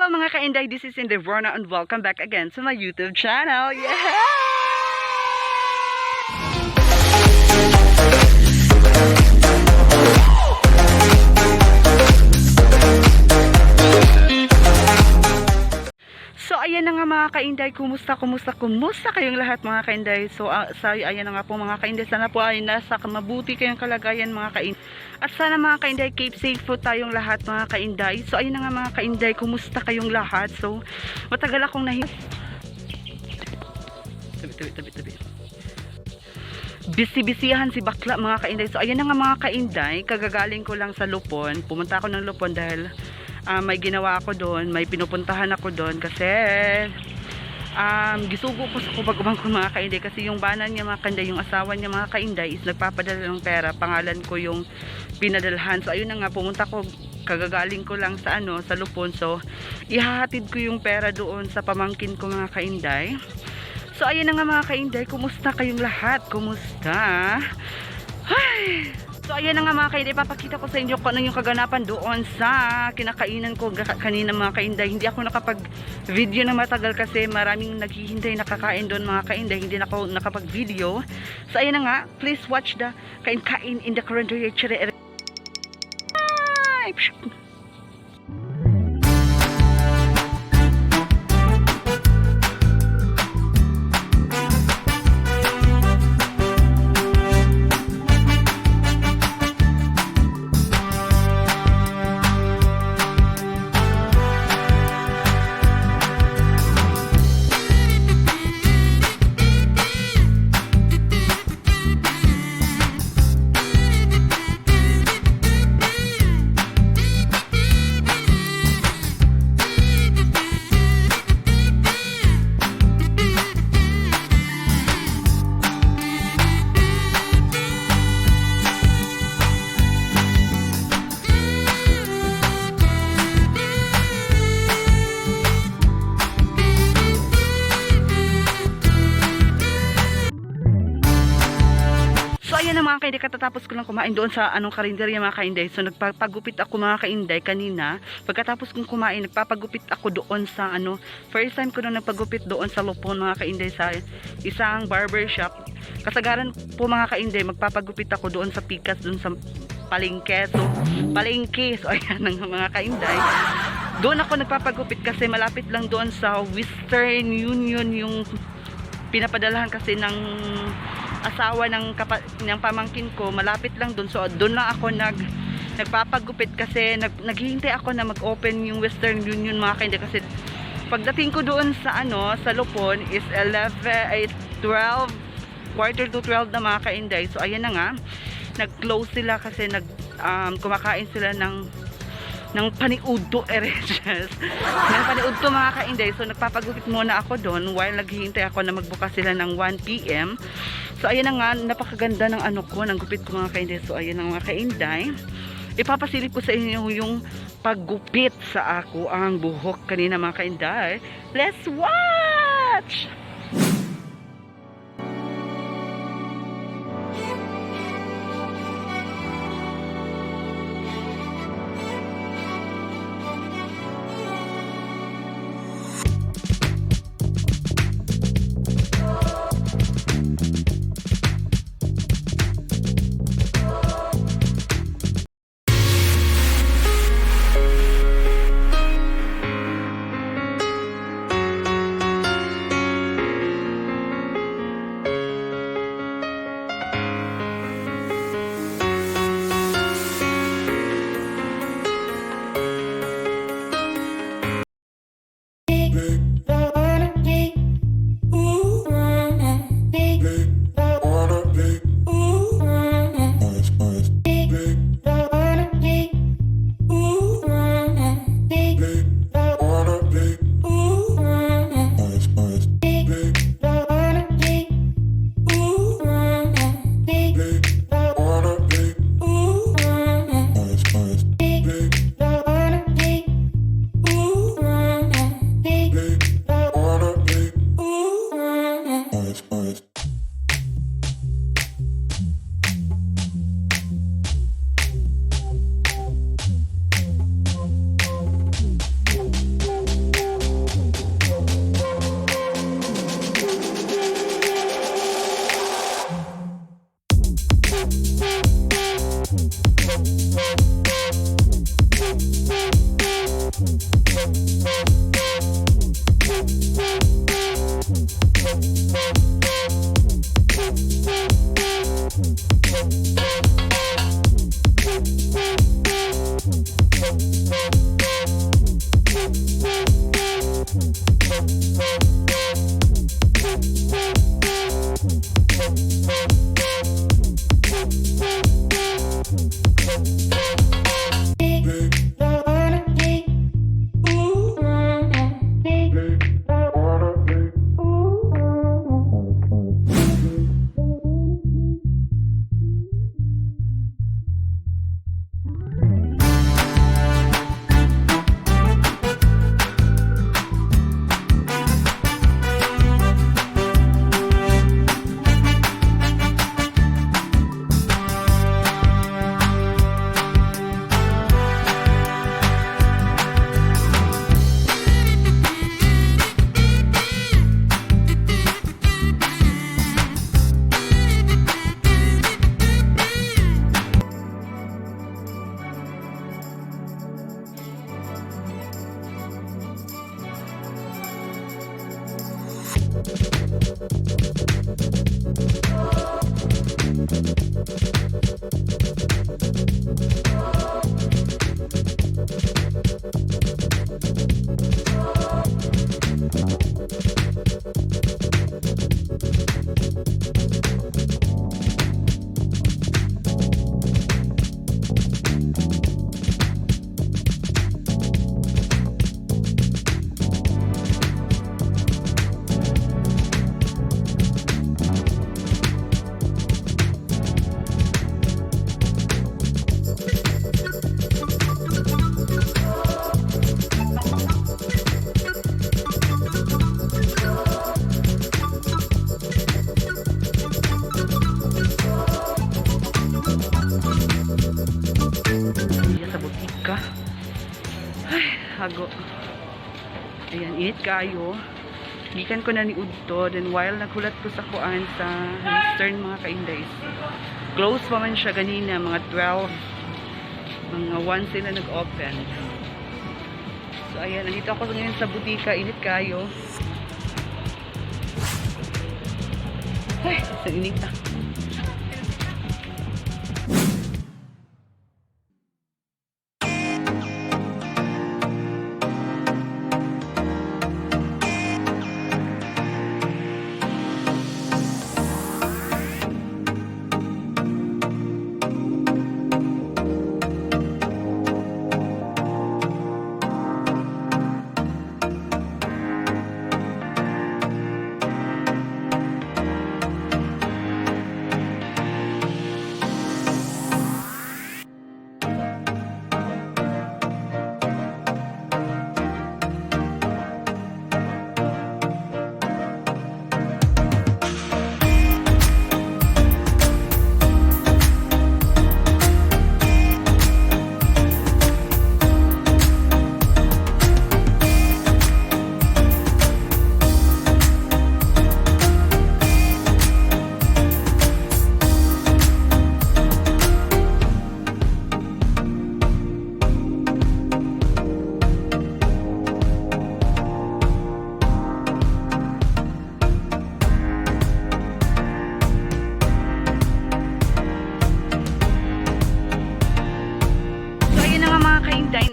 mga ka-Inday, this is Inday and welcome back again to my YouTube channel. Yeah! So ayan na nga mga ka-Inday, kumusta kayong lahat mga ka-Inday? So ayan na nga po mga ka-Inday, sana po ay nasa mabuti kayong kalagayan mga ka-Inday. At sana mga ka-Inday, keep safe po tayong lahat mga ka-Inday. So ayun na nga mga ka-Inday, kumusta kayong lahat? So matagal akong tabi. Bisi-bisihan si bakla mga ka-Inday. So ayan na nga mga ka-Inday, kagagaling ko lang sa Lupon. Pumunta ako ng Lupon dahil may ginawa ako doon, may pinupuntahan ako doon kasi gisugo ko sa kubag-ubang ko mga ka-Inday kasi yung banan niya mga ka-Inday, yung asawa niya mga ka-Inday is nagpapadala ng pera, pangalan ko yung pinadalhan. So ayun na nga, pumunta ko, kagagaling ko lang sa sa Lupon. So ihahatid ko yung pera doon sa pamangkin ko mga ka-Inday. So ayun na nga mga ka-Inday, kumusta kayong lahat? Kumusta? Ay! So ayan na nga mga ka-Inday, papakita ko sa inyo kung ano yung kaganapan doon sa kinakainan ko kanina mga ka-Inday. Hindi ako nakapag-video na matagal kasi maraming naghihintay nakakain doon mga ka-Inday. Hindi na ako nakapag-video. So ayan na nga, please watch the kain-kain in the current day. Ayan na mga ka-Inday, katatapos ko lang kumain doon sa karinderya mga ka-Inday. So nagpapagupit ako mga ka-Inday kanina. Pagkatapos kong kumain, nagpapagupit ako doon sa first time ko na nagpagupit doon sa Lupon mga ka-Inday, sa isang barber shop. Kasagaran po mga ka-Inday, magpapagupit ako doon sa Pikas, doon sa palengke. So ayan na mga ka-Inday. Doon ako nagpapagupit kasi malapit lang doon sa Western Union yung pinapadalahan kasi ng asawa ng pamangkin ko, malapit lang doon. So doon lang ako nagpapagupit kasi naghihintay ako na mag-open yung Western Union mga ka-Inday, kasi pagdating ko doon sa sa Lupon is 12, quarter to 12 na mga ka-Inday. So ayan na nga, nag-close sila kasi kumakain sila ng paniudto ng paniudto mga ka-Inday. So nagpapagupit muna ako doon while naghihintay ako na magbukas sila ng 1 PM. So ayan na nga, napakaganda ng ng gupit ko mga ka-Inday. So ayan na mga ka-Inday, ipapasilip ko sa inyo yung paggupit sa ako ang buhok kanina mga ka-Inday. Let's watch! Hago. Ayan, init kayo. Gikan ko na ni Udto. Then while naghulat ko sa kuan sa Eastern mga ka-Inday. Close pa man siya ganina, mga 12. Mga 1 sila nag-open. So ayan, nandito ako ngayon sa butika. Init kayo. Ay, sa init na.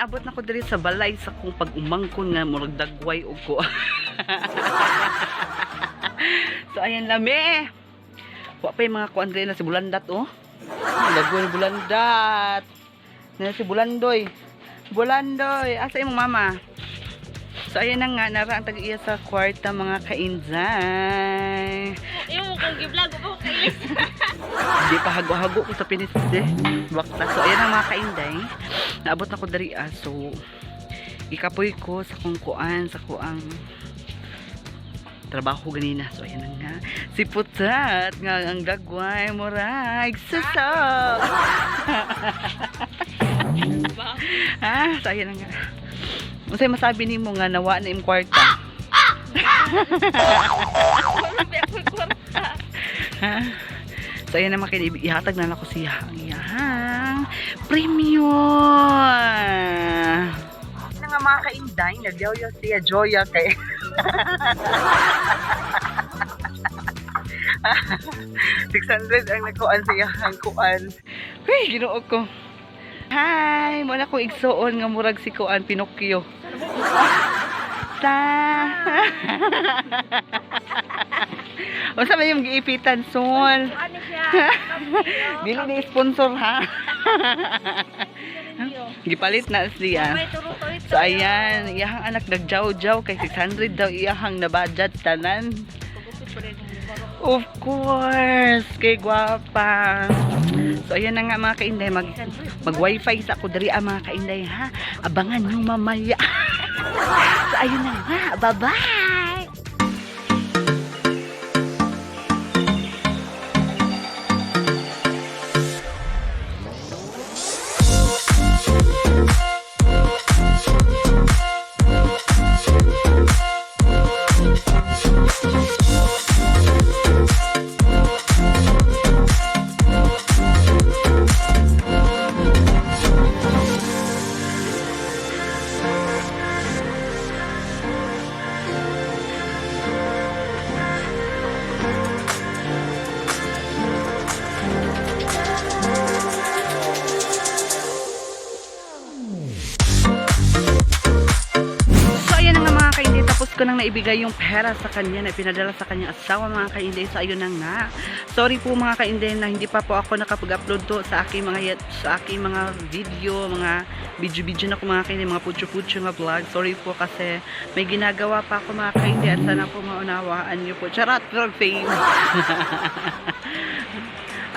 Abot na ko diri sa balay sa kung pag-umangkon nga murag dagway og ko. So ayan lami. Wa pa yung mga kuan diri na si Bulandat oh. Dagway Bulandat. Na si Bulandoy. Bulandoy, asa imong mama? So ayan na nga nara ang tag-iya sa kwarta mga ka-Inday. Yung kung gi-vlog ko kay. Di pa hago-hago ko sa pinis eh. Bakta. So ayan ang mga ka-Inday. Naabot na ko dari so ikapoy ko sa kung kuan sa kuang trabaho ganina. So ayan na nga si Putat nga ang dagway murag suso. So ayan na nga. Unsay masabi nimo nga nawa na im kwarta? So ayan naman kayo, ihatag na ako siya ang iyahang premium. Ito nga mga ka-Inday, nagyaw-yaw siya Joya kay 600 ang nakuan siya ang kuan. Hey, ginuog ko. Hi, muna kong igsuon nga murag si kuan Pinocchio. Kumusta? O sa may yung giipitan, Sol? Ano siya? Dili na sponsor, ha? Gipalit na siya. May turo-turo ito. So, ayan. Iyahang anak nagjaw-jaw kay 600 daw iyahang nabadjat tanan. Of course. Kay gwapa. So, ayan na nga mga kainday. Mag-wifi sa ako dari mga kainday, ha? Abangan nyo mamaya. So, ayun na nga. Bye-bye! Ko nang naibigay yung pera sa kanya na pinadala sa kanyang asawa mga kainday. So ayun na nga. Sorry po mga kainday na hindi pa po ako nakapag-upload to sa aking mga video, mga video na ko mga kainday, mga putyo-putyo nga vlog. Sorry po kasi may ginagawa pa ako mga kainday at sana po maunawaan niyo po. Charot, fame.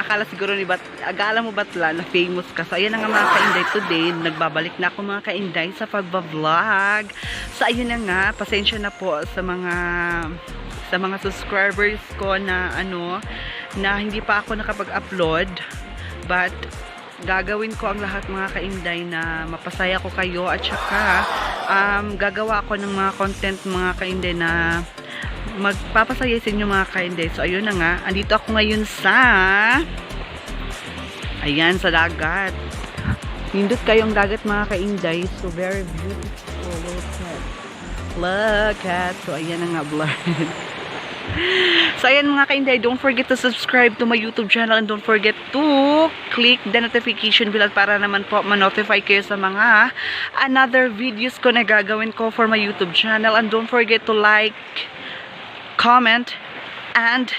Akala mo batla na famous ka. So, ayan na nga mga kainday today. Nagbabalik na ako mga kainday sa pagbablog. So, ayun na nga. Pasensya na po sa mga subscribers ko na na hindi pa ako nakapag-upload. But, gagawin ko ang lahat mga kainday na mapasaya ko kayo. At saka, gagawa ako ng mga content mga kainday na magpapasaya sa inyo mga kainday. So, ayun na nga. Andito ako ngayon sa sa dagat. Nindot kayong dagat mga kainday. So, very beautiful. Look at. So, ayan na nga blurred. So, ayan mga kainday. Don't forget to subscribe to my YouTube channel and don't forget to click the notification bell para naman po ma-notify kayo sa mga another videos ko na gagawin ko for my YouTube channel. And don't forget to like, comment, and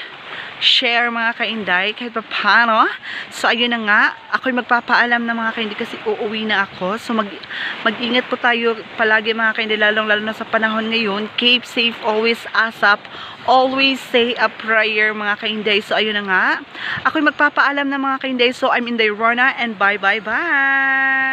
share mga kainday kahit pa paano. So ayun na nga, ako'y magpapaalam na mga kainday kasi uuwi na ako. So mag-ingat po tayo palagi mga kainday, lalo na sa panahon ngayon. Keep safe, always ASAP, always say a prayer mga kainday. So ayun na nga, ako'y magpapaalam na mga kainday. So I'm Inday Rona and bye bye bye.